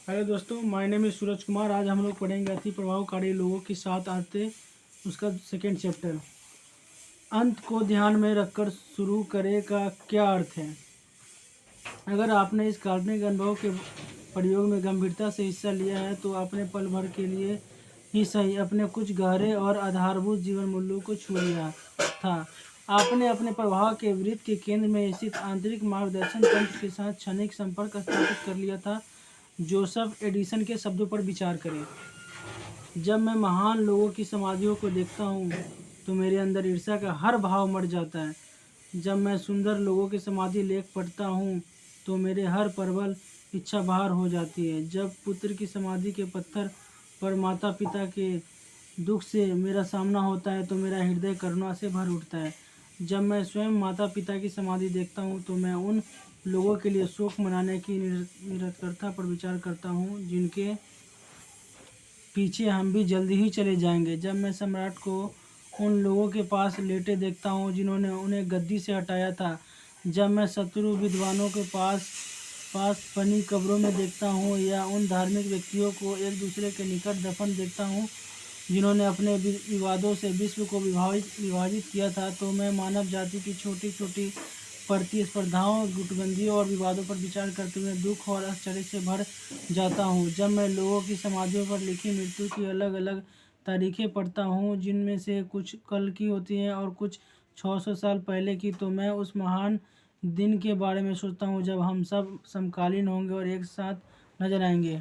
Hello दोस्तों, my name is Suraj Kumar. आज हम लोग पढ़ेंगे अति प्रभावकारी लोगों के साथ आते उसका सेकेंड चैप्टर। अंत को ध्यान में रखकर शुरू करें का क्या अर्थ है। अगर आपने इस काल्पनिक अनुभव के प्रयोग में गंभीरता से हिस्सा लिया है तो आपने पल भर के लिए ही सही अपने कुछ गहरे और आधारभूत जीवन मूल्यों को छू लिया था। आपने अपने प्रभाव के वृत्त के केंद्र में स्थित आंतरिक मार्गदर्शन तंत्र के साथ क्षणिक संपर्क स्थापित कर लिया था। जोसेफ एडिसन के शब्दों पर विचार करें। जब मैं महान लोगों की समाधियों को देखता हूँ तो मेरे अंदर ईर्ष्या का हर भाव मर जाता है। जब मैं सुंदर लोगों की समाधि लेख पढ़ता हूँ तो मेरे हर प्रबल इच्छा बाहर हो जाती है। जब पुत्र की समाधि के पत्थर पर माता पिता के दुख से मेरा सामना होता है तो मेरा हृदय करुणा से भर उठता है। जब मैं स्वयं माता पिता की समाधि देखता हूँ तो मैं उन लोगों के लिए शोक मनाने की निरंतरता पर विचार करता हूँ जिनके पीछे हम भी जल्दी ही चले जाएंगे। जब मैं सम्राट को उन लोगों के पास लेटे देखता हूँ जिन्होंने उन्हें गद्दी से हटाया था। जब मैं शत्रु विद्वानों के पास पास बनी कब्रों में देखता हूँ या उन धार्मिक व्यक्तियों को एक दूसरे के निकट दफन देखता हूँ जिन्होंने अपने विवादों से विश्व को विभाजित किया था, तो मैं मानव जाति की छोटी छोटी प्रतिस्पर्धाओं, गुटबंदियों और विवादों पर विचार करते हुए दुख और आश्चर्य से भर जाता हूँ। जब मैं लोगों की समाधियों पर लिखी मृत्यु की अलग अलग तारीखें पढ़ता हूँ, जिनमें से कुछ कल की होती हैं और कुछ 600 साल पहले की, तो मैं उस महान दिन के बारे में सोचता हूँ जब हम सब समकालीन होंगे और एक साथ नजर आएंगे।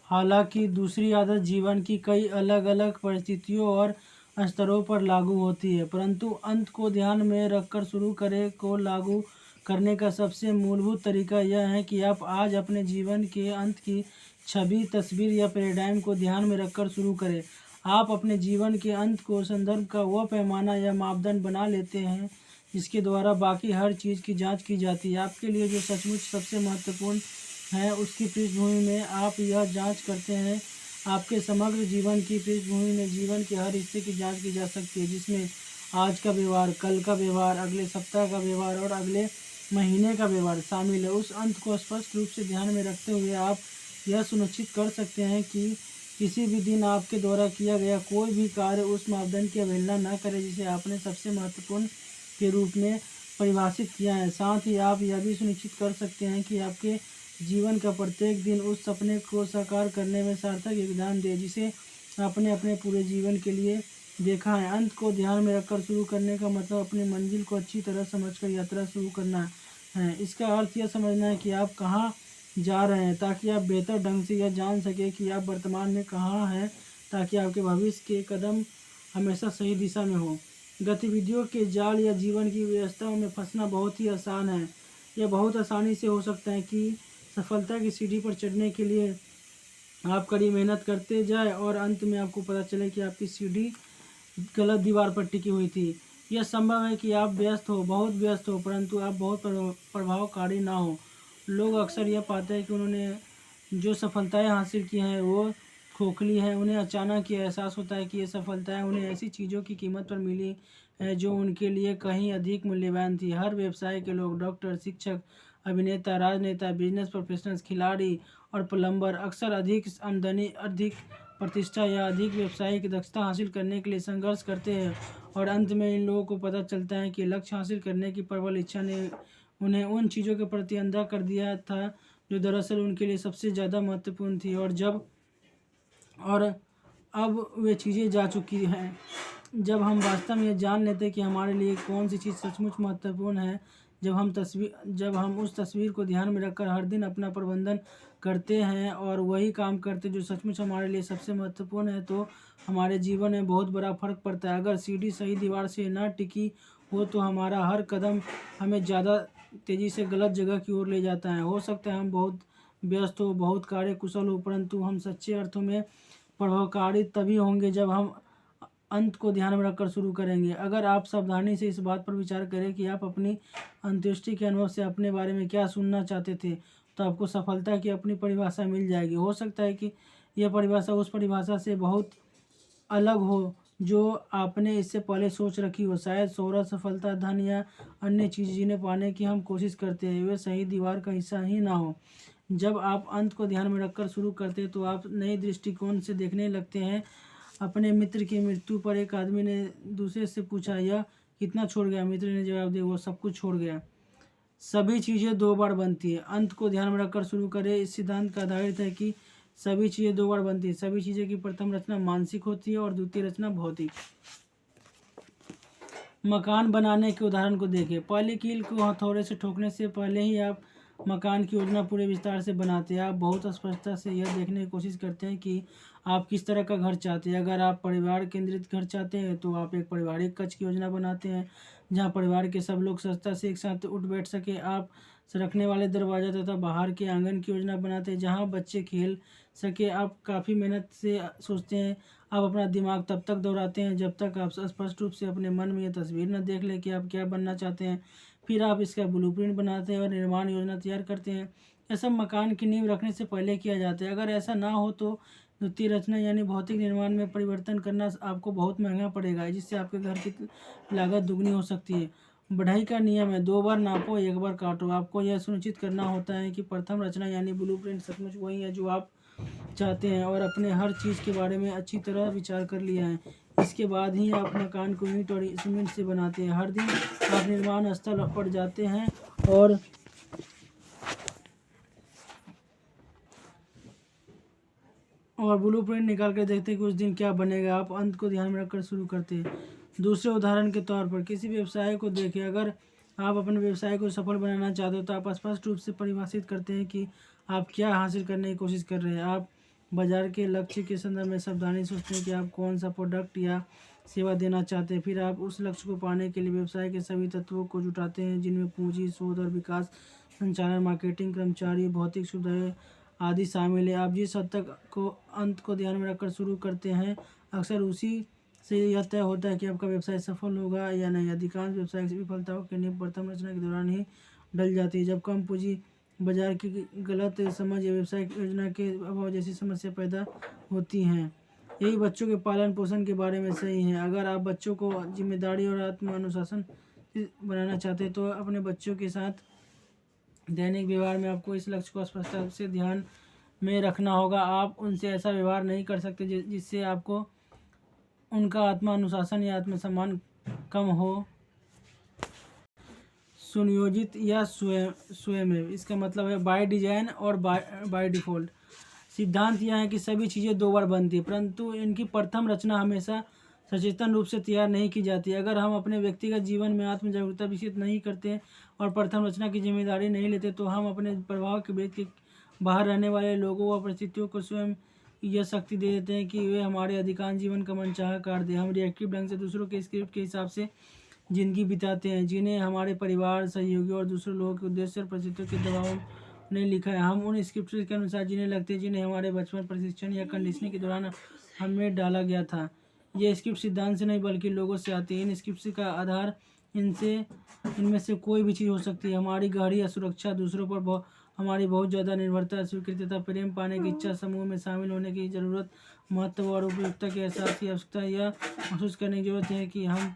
हालांकि दूसरी आदत जीवन की कई अलग अलग परिस्थितियों और स्तरों पर लागू होती है, परंतु अंत को ध्यान में रखकर शुरू करें को लागू करने का सबसे मूलभूत तरीका यह है कि आप आज अपने जीवन के अंत की छवि, तस्वीर या पैराडाइम को ध्यान में रखकर शुरू करें। आप अपने जीवन के अंत को संदर्भ का वह पैमाना या मापदंड बना लेते हैं जिसके द्वारा बाकी हर चीज़ की जांच की जाती है। आपके लिए जो सचमुच सबसे महत्वपूर्ण है उसकी पृष्ठभूमि में आप यह जांच करते हैं। आपके समग्र जीवन की पृष्ठभूमि में जीवन के हर हिस्से की जांच की जा सकती है, जिसमें आज का व्यवहार, कल का व्यवहार, अगले सप्ताह का व्यवहार और अगले महीने का व्यवहार शामिल है। उस अंत को स्पष्ट रूप से ध्यान में रखते हुए आप यह सुनिश्चित कर सकते हैं कि किसी भी दिन आपके द्वारा किया गया कोई भी कार्य उस मापदंड की अवहेलना न करे जिसे आपने सबसे महत्वपूर्ण के रूप में परिभाषित किया है। साथ ही आप यह भी सुनिश्चित कर सकते हैं कि आपके जीवन का प्रत्येक दिन उस सपने को साकार करने में सार्थक योगदान दे जिसे आपने अपने पूरे जीवन के लिए देखा है। अंत को ध्यान में रखकर शुरू करने का मतलब अपनी मंजिल को अच्छी तरह समझकर यात्रा शुरू करना है। इसका अर्थ यह समझना है कि आप कहाँ जा रहे हैं ताकि आप बेहतर ढंग से यह जान सकें कि आप वर्तमान में कहाँ हैं, ताकि आपके भविष्य के कदम हमेशा सही दिशा में हो। गतिविधियों के जाल या जीवन की व्यवस्थाओं में फंसना बहुत ही आसान है। यह बहुत आसानी से हो सकता है कि सफलता की सीढ़ी पर चढ़ने के लिए आप कड़ी मेहनत करते जाए और अंत में आपको पता चले कि आपकी सीढ़ी गलत दीवार पर टिकी हुई थी। यह संभव है कि आप व्यस्त हो, बहुत व्यस्त हो, परंतु आप बहुत प्रभावकारी ना हो। लोग अक्सर यह पाते हैं कि उन्होंने जो सफलताएं हासिल की हैं वो खोखली है। उन्हें अचानक ये एहसास होता है कि ये सफलताएं उन्हें ऐसी चीज़ों की कीमत पर मिली है जो उनके लिए कहीं अधिक मूल्यवान थी। हर व्यवसाय के लोग, डॉक्टर, शिक्षक, अभिनेता, राजनेता, बिजनेस प्रोफेशनल्स, खिलाड़ी और प्लम्बर अक्सर अधिक आमदनी, अधिक प्रतिष्ठा या अधिक व्यावसायिक दक्षता हासिल करने के लिए संघर्ष करते हैं, और अंत में इन लोगों को पता चलता है कि लक्ष्य हासिल करने की प्रबल इच्छा ने उन्हें उन चीज़ों के प्रति अंधा कर दिया था जो दरअसल उनके लिए सबसे ज़्यादा महत्वपूर्ण थी। और अब वे चीज़ें जा चुकी हैं। जब हम वास्तव में ये जान लेते हैं कि हमारे लिए कौन सी चीज़ सचमुच महत्वपूर्ण है, जब हम उस तस्वीर को ध्यान में रखकर हर दिन अपना प्रबंधन करते हैं और वही काम करते हैं जो सचमुच हमारे लिए सबसे महत्वपूर्ण है, तो हमारे जीवन में बहुत बड़ा फर्क पड़ता है। अगर सीढ़ी सही दीवार से न टिकी हो तो हमारा हर कदम हमें ज़्यादा तेज़ी से गलत जगह की ओर ले जाता है। हो सकता है हम बहुत व्यस्त हो, बहुत कार्यकुशल हो, परंतु हम सच्चे अर्थों में प्रभावकारी तभी होंगे जब हम अंत को ध्यान में रखकर शुरू करेंगे। अगर आप सावधानी से इस बात पर विचार करें कि आप अपनी अंत्येष्टि के अनुभव से अपने बारे में क्या सुनना चाहते थे, तो आपको सफलता की अपनी परिभाषा मिल जाएगी। हो सकता है कि यह परिभाषा उस परिभाषा से बहुत अलग हो जो आपने इससे पहले सोच रखी हो। शायद शोहरत, सफलता, धन या अन्य चीज़ जिन्हें पाने की हम कोशिश करते हैं वे सही दीवार का हिस्सा ही ना हो। जब आप अंत को ध्यान में रखकर शुरू करते हैं तो आप नए दृष्टिकोण से देखने लगते हैं। अपने मित्र की मृत्यु पर एक आदमी ने दूसरे से पूछा, यह कितना छोड़ गया? मित्र ने जवाब दिया, वो सब कुछ छोड़ गया। सभी चीज़ें दो बार बनती है। अंत को ध्यान में रखकर शुरू करें। इस सिद्धांत का आधारित है कि सभी चीज़ें दो बार बनती है। सभी चीज़ें की प्रथम रचना मानसिक होती है और द्वितीय रचना भौतिक। मकान बनाने के उदाहरण को देखें। पहली कील को हथौड़े से ठोकने से पहले ही आप मकान की योजना पूरे विस्तार से बनाते हैं। आप बहुत स्पष्टता से यह देखने की कोशिश करते हैं कि आप किस तरह का घर चाहते हैं। अगर आप परिवार केंद्रित घर चाहते हैं तो आप एक पारिवारिक कक्ष की योजना बनाते हैं जहां परिवार के सब लोग सहजता से एक साथ उठ बैठ सके। आप सरकने वाले दरवाजा तथा बाहर के आंगन की योजना बनाते हैं जहां बच्चे खेल सके। आप काफ़ी मेहनत से सोचते हैं। आप अपना दिमाग तब तक दौड़ाते हैं जब तक आप स्पष्ट रूप से अपने मन में यह तस्वीर न देख लें कि आप क्या बनना चाहते हैं। फिर आप इसका ब्लूप्रिंट बनाते हैं और निर्माण योजना तैयार करते हैं। यह सब मकान की नींव रखने से पहले किया जाता है। अगर ऐसा ना हो तो द्वितीय रचना यानी भौतिक निर्माण में परिवर्तन करना आपको बहुत महंगा पड़ेगा, जिससे आपके घर की लागत दुगनी हो सकती है। बढ़ाई का नियम है, 2 बार नापो, 1 बार काटो। आपको यह सुनिश्चित करना होता है कि प्रथम रचना यानी ब्लूप्रिंट सचमुच वही है जो आप चाहते हैं और अपने हर चीज़ के बारे में अच्छी तरह विचार कर लिया है। इसके बाद ही आप मकान को ईंट और सीमेंट से बनाते हैं। हर दिन आप निर्माण स्थल पर जाते हैं और ब्लूप्रिंट निकाल कर देखते हैं कि उस दिन क्या बनेगा। आप अंत को ध्यान में रखकर शुरू करते हैं। दूसरे उदाहरण के तौर पर किसी व्यवसाय को देखें। अगर आप अपने व्यवसाय को सफल बनाना चाहते हो तो आप स्पष्ट रूप से परिभाषित करते हैं कि आप क्या हासिल करने की कोशिश कर रहे हैं। आप बाजार के लक्ष्य के संदर्भ में सावधानी सोचते हैं कि आप कौन सा प्रोडक्ट या सेवा देना चाहते हैं। फिर आप उस लक्ष्य को पाने के लिए व्यवसाय के सभी तत्वों को जुटाते हैं, जिनमें पूंजी, शोध और विकास, संचालन, मार्केटिंग, कर्मचारी, भौतिक सुविधाएं आदि शामिल है। आप जिस हद तक को अंत को ध्यान में रखकर शुरू करते हैं, अक्सर उसी से यह तय होता है कि आपका व्यवसाय सफल होगा या नहीं। अधिकांश व्यवसाय की विफलताओं की नींव प्रथम रचना के दौरान ही डल जाती है, जब कम पूंजी, बाजार की गलत समझ या व्यवसाय योजना के अभाव जैसी समस्या पैदा होती हैं। यही बच्चों के पालन पोषण के बारे में सही है। अगर आप बच्चों को जिम्मेदारी और आत्म अनुशासन बनाना चाहते हैं तो अपने बच्चों के साथ दैनिक व्यवहार में आपको इस लक्ष्य को स्पष्टता से ध्यान में रखना होगा। आप उनसे ऐसा व्यवहार नहीं कर सकते जिससे आपको उनका आत्मा अनुशासन या आत्मसम्मान कम हो। सुनियोजित या स्वयं इसका मतलब है बाय डिजाइन और बाय डिफ़ॉल्ट। सिद्धांत यह है कि सभी चीज़ें 2 बार बनती है, परंतु इनकी प्रथम रचना हमेशा सचेतन रूप से तैयार नहीं की जाती। अगर हम अपने व्यक्तिगत जीवन में आत्म जागरूकता विकसित नहीं करते और प्रथम रचना की जिम्मेदारी नहीं लेते तो हम अपने प्रभाव के भेद के बाहर रहने वाले लोगों व परिस्थितियों को स्वयं यह शक्ति दे देते हैं कि वे हमारे अधिकांश जीवन का मनचाहा काट दें। हम रिएक्टिव ढंग से दूसरों के स्क्रिप्ट के हिसाब से जिंदगी बिताते हैं, जिन्हें हमारे परिवार, सहयोगी और दूसरे लोगों के उद्देश्य और परिस्थितियों के दबाव ने लिखा है। हम उन स्क्रिप्ट के अनुसार जीने लगते हैं जिन्हें हमारे बचपन, प्रशिक्षण या कंडीशनिंग के दौरान हमें डाला गया था। ये स्क्रिप्ट सिद्धांत से नहीं बल्कि लोगों से आती है। इन स्क्रिप्ट का आधार इनमें से कोई भी चीज़ हो सकती है। हमारी गहरी असुरक्षा, दूसरों पर हमारी बहुत ज़्यादा निर्भरता, स्वीकृतता, प्रेम पाने की इच्छा, समूह में शामिल होने की ज़रूरत, महत्व और उपयुक्तता के एहसास की आवश्यकता, यह महसूस करने की जरूरत है कि हम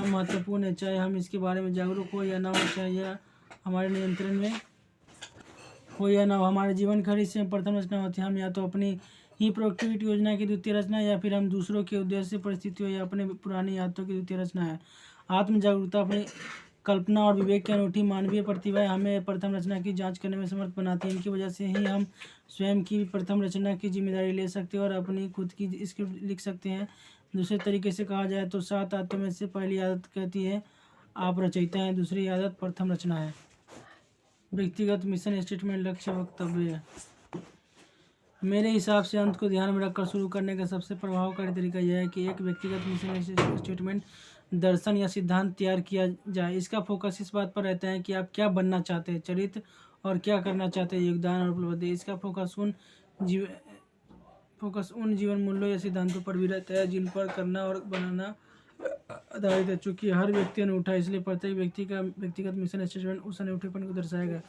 महत्वपूर्ण है, चाहे हम इसके बारे में जागरूक हो या ना हो, चाहे यह हमारे नियंत्रण में हो या ना हो। हमारे जीवन की हर हिस्से में प्रथम रचना होती है। हम या तो अपनी ही प्रोडक्टिविटी योजना की द्वितीय रचना या फिर हम दूसरों के उद्देश्य, परिस्थितियों या अपने पुरानी आदतों की द्वितीय रचना है। आत्म जागरूकता, अपनी कल्पना और विवेक की अनूठी मानवीय प्रतिभाएं हमें प्रथम रचना की जांच करने में समर्थ बनाती हैं। इनकी वजह से ही हम स्वयं की प्रथम रचना की जिम्मेदारी ले सकते हैं और अपनी खुद की स्क्रिप्ट लिख सकते हैं। दूसरे तरीके से कहा जाए तो 7 आदतों में से पहली आदत कहती है आप रचयिता हैं, दूसरी आदत प्रथम रचना है। व्यक्तिगत मिशन स्टेटमेंट, लक्ष्य, वक्तव्य। मेरे हिसाब से अंत को ध्यान में रखकर शुरू करने का सबसे प्रभावकारी तरीका यह है कि एक व्यक्तिगत मिशन स्टेटमेंट, दर्शन या सिद्धांत तैयार किया जाए। इसका फोकस इस बात पर रहता है कि आप क्या बनना चाहते हैं, चरित्र, और क्या करना चाहते हैं, योगदान और उपलब्धि। इसका फोकस उन जीवन मूल्यों या सिद्धांतों पर भी रहता है जिन पर करना और बनाना आधारित है। चूँकि हर व्यक्ति अनूठा, इसलिए प्रत्येक व्यक्ति का व्यक्तिगत मिशन स्टेटमेंट उस अनूठेपन को दर्शाएगा।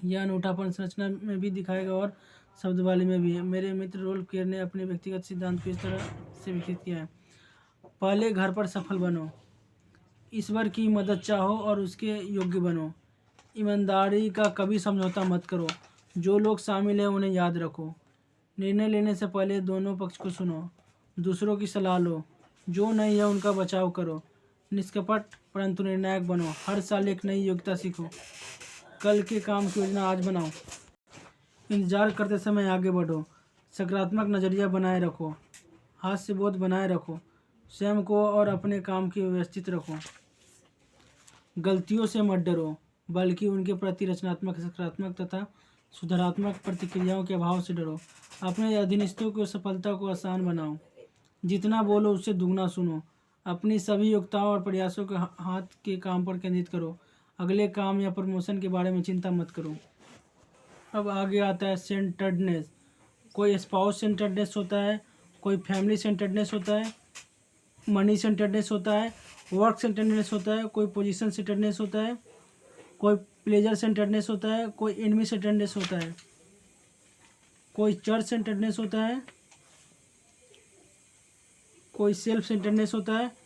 यह अनूठापन संरचना में भी दिखाएगा और शब्दवाली में भी है। मेरे मित्र रोल केयर ने अपने व्यक्तिगत सिद्धांत को इस तरह से विकसित किया है। पहले घर पर सफल बनो, ईश्वर की मदद चाहो और उसके योग्य बनो। ईमानदारी का कभी समझौता मत करो। जो लोग शामिल हैं उन्हें याद रखो। निर्णय लेने से पहले दोनों पक्ष को सुनो। दूसरों की सलाह लो। जो नहीं है उनका बचाव करो। निष्कपट परंतु निर्णायक बनो। हर साल एक नई योग्यता सीखो। कल के काम की योजना आज बनाओ। इंतजार करते समय आगे बढ़ो। सकारात्मक नज़रिया बनाए रखो। हास्य बोध बनाए रखो। स्वयं को और अपने काम की व्यवस्थित रखो। गलतियों से मत डरो, बल्कि उनके प्रति रचनात्मक, सकारात्मक तथा सुधारात्मक प्रतिक्रियाओं के अभाव से डरो। अपने अधीनस्थों की सफलता को आसान बनाओ। जितना बोलो उससे दुगना सुनो। अपनी सभी योग्यताओं और प्रयासों के हाथ के काम पर केंद्रित करो। अगले काम या प्रमोशन के बारे में चिंता मत करो। अब आगे आता है सेंटर्डनेस। कोई स्पाउस सेंटर्डनेस होता है, कोई फैमिली सेंटर्डनेस होता है, मनी सेंटर्डनेस होता है, वर्क सेंटर्डनेस होता है, कोई पोजीशन सेंटर्डनेस होता है, कोई प्लेजर सेंटर्डनेस होता है, कोई एनिमी सेंटर्डनेस होता है, कोई चर्च सेंटर्डनेस होता है, कोई सेल्फ सेंटर्डनेस होता है,